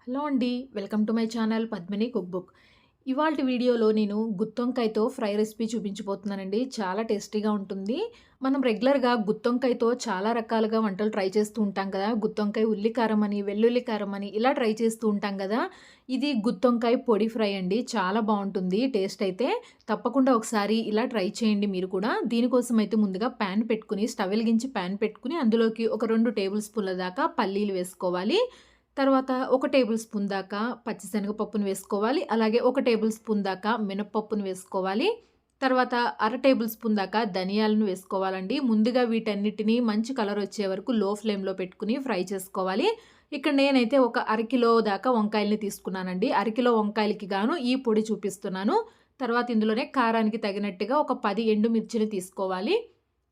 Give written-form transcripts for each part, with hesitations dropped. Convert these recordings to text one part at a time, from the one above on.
Hello అండి. Welcome to my channel Padmini cook book. ఇవాల్టి వీడియోలో నేను గుత్తొంకాయతో ఫ్రై రెసిపీ చూపించబోతున్నానండి. చాలా టేస్టీగా ఉంటుంది. మనం రెగ్యులర్‌గా గుత్తొంకాయతో చాలా రకాలుగా వంటలు ట్రై చేస్తూ ఉంటాం కదా! గుత్తొంకాయ ఉల్లి కారం అని, వెల్లుల్లి కారం అని ఇలా ట్రై చేస్తూ ఉంటాం కదా! ఇది గుత్తొంకాయ పొడి ఫ్రై అండి. చాలా బావుంటుంది టేస్ట్ అయితే. తప్పకుండా ఒకసారి ఇలా ట్రై చేయండి మీరు కూడా. దీనికోసం అయితే ముందుగా పాన్ పెట్టుకొని, స్టవ్ వెలిగించి పాన్ పెట్టుకొని అందులోకి ఒక 2 టేబుల్ స్పూన్ల దాకా పల్లీలు వేసుకోవాలి. తర్వాత ఒక టేబుల్ స్పూన్ దాకా పచ్చిశనగపప్పును వేసుకోవాలి. అలాగే ఒక టేబుల్ స్పూన్ దాకా మినపప్పును వేసుకోవాలి. తర్వాత అర టేబుల్ స్పూన్ దాకా ధనియాలను వేసుకోవాలండి. ముందుగా వీటన్నిటిని మంచి కలర్ వచ్చే వరకు లో ఫ్లేమ్‌లో పెట్టుకొని ఫ్రై చేసుకోవాలి. ఇక్కడ నేనైతే ఒక అరకిలో దాకా వంకాయల్ని తీసుకున్నానండి. అరకిలో వంకాయలకి గాను ఈ పొడి చూపిస్తున్నాను. తర్వాత ఇందులోనే కారానికి తగినట్టుగా ఒక 10 ఎండుమిర్చిని తీసుకోవాలి.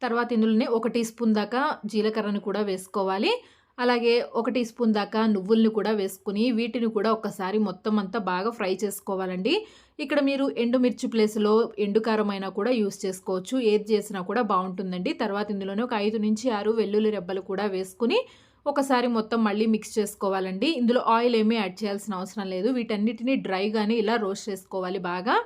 తర్వాత ఇందులోనే ఒక టీ స్పూన్ దాకా జీలకర్రను కూడా వేసుకోవాలి. అలాగే ఒక టీ స్పూన్ దాకా నువ్వుల్ని కూడా వేసుకొని వీటిని కూడా ఒక్కసారి మొత్తం అంతా బాగా ఫ్రై చేసుకోవాలండి. ఇక్కడ మీరు ఎండుమిర్చి ప్లేస్‌లో ఎండు కారం అయినా కూడా యూజ్ చేసుకోవచ్చు. ఏది చేసినా కూడా బావుంటుందండి. తర్వాత ఇందులోనే ఒక 5-6 వెల్లుల్లి రెబ్బలు కూడా వేసుకొని ఒకసారి మొత్తం మళ్ళీ మిక్స్ చేసుకోవాలండి. ఇందులో ఆయిల్ ఏమీ యాడ్ చేయాల్సిన అవసరం లేదు. వీటన్నిటిని డ్రైగానే ఇలా రోస్ట్ చేసుకోవాలి బాగా.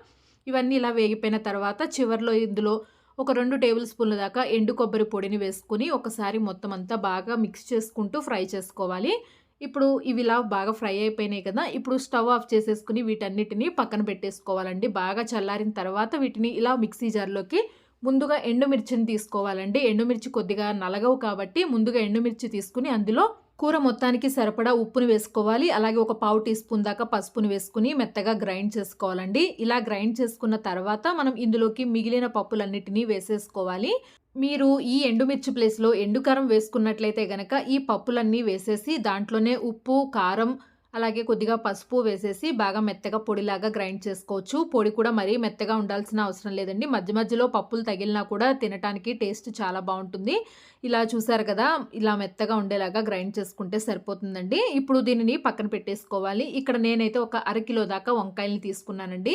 ఇవన్నీ ఇలా వేగిపోయిన తర్వాత చివర్లో ఇందులో ఒక 2 టేబుల్ స్పూన్ల దాకా ఎండు కొబ్బరి పొడిని వేసుకొని ఒకసారి మొత్తం అంతా బాగా మిక్స్ చేసుకుంటూ ఫ్రై చేసుకోవాలి. ఇప్పుడు ఇవి ఇలా బాగా ఫ్రై అయిపోయినాయి కదా! ఇప్పుడు స్టవ్ ఆఫ్ చేసేసుకొని వీటన్నిటిని పక్కన పెట్టేసుకోవాలండి. బాగా చల్లారిన తర్వాత వీటిని ఇలా మిక్సీ జార్‌లోకి ముందుగా ఎండుమిర్చిని తీసుకోవాలండి. ఎండుమిర్చి కొద్దిగా నలగవు కాబట్టి ముందుగా ఎండుమిర్చి తీసుకొని అందులో కూర మొత్తానికి సరిపడా ఉప్పుని వేసుకోవాలి. అలాగే ఒక పావు టీ స్పూన్ దాకా పసుపుని వేసుకొని మెత్తగా గ్రైండ్ చేసుకోవాలండి. ఇలా గ్రైండ్ చేసుకున్న తర్వాత మనం ఇందులోకి మిగిలిన పప్పులన్నిటిని వేసేసుకోవాలి. మీరు ఈ ఎండుమిర్చి ప్లేస్‌లో ఎండుకారం వేసుకున్నట్లయితే గనక ఈ పప్పులన్నీ వేసేసి దాంట్లోనే ఉప్పు, కారం అలాగే కొద్దిగా పసుపు వేసేసి బాగా మెత్తగా పొడిలాగా గ్రైండ్ చేసుకోవచ్చు. పొడి కూడా మరీ మెత్తగా ఉండాల్సిన అవసరం లేదండి. మధ్య మధ్యలో పప్పులు తగిలినా కూడా తినటానికి టేస్ట్ చాలా బావుంటుంది. ఇలా చూసారు కదా! ఇలా మెత్తగా ఉండేలాగా గ్రైండ్ చేసుకుంటే సరిపోతుందండి. ఇప్పుడు దీనిని పక్కన పెట్టేసుకోవాలి. ఇక్కడ నేనైతే ఒక అరకిలో దాకా వంకాయల్ని తీసుకున్నానండి.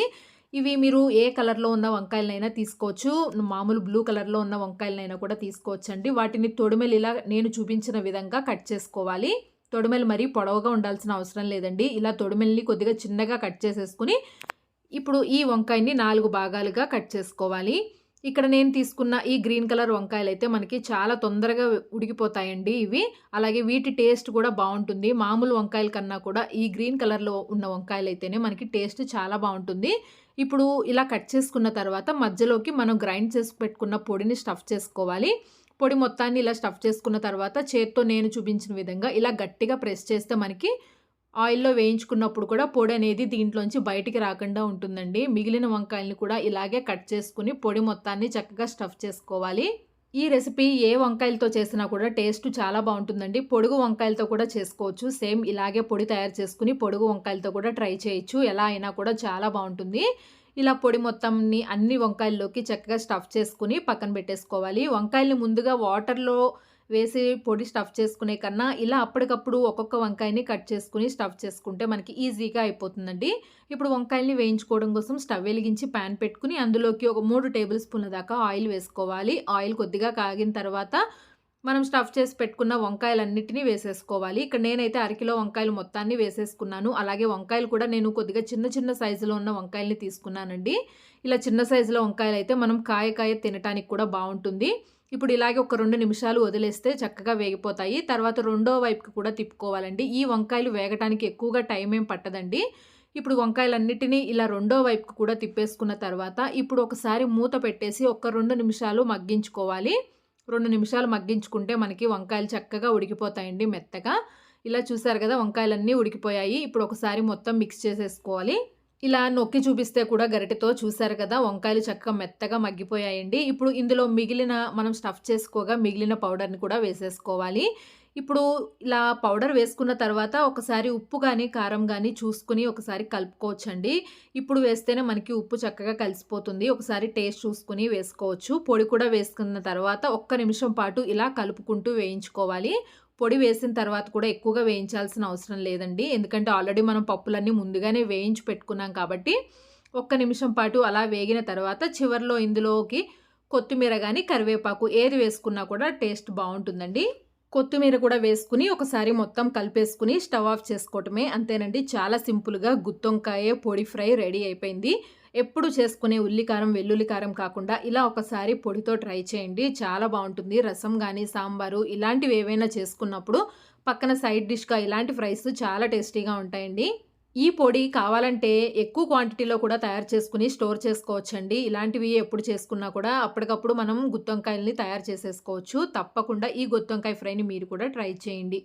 ఇవి మీరు ఏ కలర్‌లో ఉన్న వంకాయలనైనా తీసుకోవచ్చు. మామూలు బ్లూ కలర్‌లో ఉన్న వంకాయలనైనా కూడా తీసుకోవచ్చండి. వాటిని తొడిమెలు ఇలా నేను చూపించిన విధంగా కట్ చేసుకోవాలి. తొడిమెలు మరీ పొడవుగా ఉండాల్సిన అవసరం లేదండి. ఇలా తొడిమెల్ని కొద్దిగా చిన్నగా కట్ చేసేసుకొని, ఇప్పుడు ఈ వంకాయని 4 భాగాలుగా కట్ చేసుకోవాలి. ఇక్కడ నేను తీసుకున్న ఈ గ్రీన్ కలర్ వంకాయలైతే మనకి చాలా తొందరగా ఉడికిపోతాయండి ఇవి. అలాగే వీటి టేస్ట్ కూడా బావుంటుంది. మామూలు వంకాయల కన్నా కూడా ఈ గ్రీన్ కలర్‌లో ఉన్న వంకాయలైతేనే మనకి టేస్ట్ చాలా బావుంటుంది. ఇప్పుడు ఇలా కట్ చేసుకున్న తర్వాత మధ్యలోకి మనం గ్రైండ్ చేసి పెట్టుకున్న పొడిని స్టఫ్ చేసుకోవాలి. పొడి మొత్తాన్ని ఇలా స్టఫ్ చేసుకున్న తర్వాత చేత్తో నేను చూపించిన విధంగా ఇలా గట్టిగా ప్రెస్ చేస్తే మనకి ఆయిల్‌లో వేయించుకున్నప్పుడు కూడా పొడనేది దీంట్లోంచి బయటికి రాకుండా ఉంటుందండి. మిగిలిన వంకాయల్ని కూడా ఇలాగే కట్ చేసుకొని పొడి మొత్తాన్ని చక్కగా స్టఫ్ చేసుకోవాలి. ఈ రెసిపీ ఏ వంకాయలతో చేసినా కూడా టేస్ట్ చాలా బావుంటుందండి. పొడుగు వంకాయలతో కూడా చేసుకోవచ్చు. సేమ్ ఇలాగే పొడి తయారు చేసుకొని పొడుగు వంకాయలతో కూడా ట్రై చేయొచ్చు. ఎలా అయినా కూడా చాలా బావుంటుంది. ఇలా పొడి మొత్తంని అన్ని వంకాయల్లోకి చక్కగా స్టఫ్ చేసుకొని పక్కన పెట్టేసుకోవాలి. వంకాయల్ని ముందుగా వాటర్‌లో వేసి పొడి స్టఫ్ చేసుకునే కన్నా ఇలా అప్పటికప్పుడు ఒక్కొక్క వంకాయని కట్ చేసుకొని స్టఫ్ చేసుకుంటే మనకి ఈజీగా అయిపోతుందండి. ఇప్పుడు వంకాయల్ని వేయించుకోవడం కోసం స్టవ్ వెలిగించి పాన్ పెట్టుకొని అందులోకి ఒక 3 టేబుల్ స్పూన్ల దాకా ఆయిల్ వేసుకోవాలి. ఆయిల్ కొద్దిగా కాగిన తర్వాత మనం స్టఫ్ చేసి పెట్టుకున్న వంకాయలన్నిటిని వేసేసుకోవాలి. ఇక్కడ నేనైతే అరకిలో వంకాయలు మొత్తాన్ని వేసేసుకున్నాను. అలాగే వంకాయలు కూడా నేను కొద్దిగా చిన్న చిన్న సైజులో ఉన్న వంకాయల్ని తీసుకున్నానండి. ఇలా చిన్న సైజులో వంకాయలైతే మనం కాయ తినటానికి కూడా బావుంటుంది. ఇప్పుడు ఇలాగే ఒక 2 నిమిషాలు వదిలేస్తే చక్కగా వేగిపోతాయి. తర్వాత రెండో వైపుకి కూడా తిప్పుకోవాలండి. ఈ వంకాయలు వేగటానికి ఎక్కువగా టైం ఏం పట్టదండి. ఇప్పుడు వంకాయలన్నిటిని ఇలా రెండో వైపుకి కూడా తిప్పేసుకున్న తర్వాత ఇప్పుడు ఒకసారి మూత పెట్టేసి ఒక 2 నిమిషాలు మగ్గించుకోవాలి. 2 నిమిషాలు మగ్గించుకుంటే మనకి వంకాయలు చక్కగా ఉడికిపోతాయండి మెత్తగా. ఇలా చూసారు కదా! వంకాయలన్నీ ఉడికిపోయాయి. ఇప్పుడు ఒకసారి మొత్తం మిక్స్ చేసేసుకోవాలి. ఇలా నొక్కి చూపిస్తే కూడా గరిటెతో చూసారు కదా! వంకాయలు చక్కగా మెత్తగా మగ్గిపోయాయండి. ఇప్పుడు ఇందులో మనం స్టఫ్ చేసుకోగా మిగిలిన పౌడర్‌ని కూడా వేసేసుకోవాలి. ఇప్పుడు ఇలా పౌడర్ వేసుకున్న తర్వాత ఒకసారి ఉప్పు గాని, కారం గాని చూసుకొని ఒకసారి కలుపుకోవచ్చండి. ఇప్పుడు వేస్తేనే మనకి ఉప్పు చక్కగా కలిసిపోతుంది. ఒకసారి టేస్ట్ చూసుకొని వేసుకోవచ్చు. పొడి కూడా వేసుకున్న తర్వాత ఒక్క నిమిషం పాటు ఇలా కలుపుకుంటూ వేయించుకోవాలి. పొడి వేసిన తర్వాత కూడా ఎక్కువగా వేయించాల్సిన అవసరం లేదండి. ఎందుకంటే ఆల్రెడీ మనం పప్పులన్నీ ముందుగానే వేయించి పెట్టుకున్నాం కాబట్టి, ఒక్క నిమిషం పాటు అలా వేగిన తర్వాత చివర్లో ఇందులోకి కొత్తిమీర గాని, కరివేపాకు ఏది వేసుకున్నా కూడా టేస్ట్ బావుంటుందండి. కొత్తిమీర కూడా వేసుకొని ఒకసారి మొత్తం కలిపేసుకొని స్టవ్ ఆఫ్ చేసుకోవటమే. అంతేనండి. చాలా సింపుల్‌గా గుత్తొంకాయ పొడి ఫ్రై రెడీ అయిపోయింది. ఎప్పుడు చేసుకునే ఉల్లి కారం, వెల్లుల్లి కారం కాకుండా ఇలా ఒకసారి పొడితో ట్రై చేయండి. చాలా బావుంటుంది. రసం గాని, సాంబారు ఇలాంటివి ఏవైనా చేసుకున్నప్పుడు పక్కన సైడ్ డిష్‌గా ఇలాంటి ఫ్రైస్ చాలా టేస్టీగా ఉంటాయండి. ఈ పొడి కావాలంటే ఎక్కువ క్వాంటిటీలో కూడా తయారు చేసుకొని స్టోర్ చేసుకోవచ్చండి. ఇలాంటివి ఎప్పుడు చేసుకున్నా కూడా అప్పటికప్పుడు మనం గుత్తొంకాయల్ని తయారు చేసేసుకోవచ్చు. తప్పకుండా ఈ గుత్తొంకాయ ఫ్రైని మీరు కూడా ట్రై చేయండి.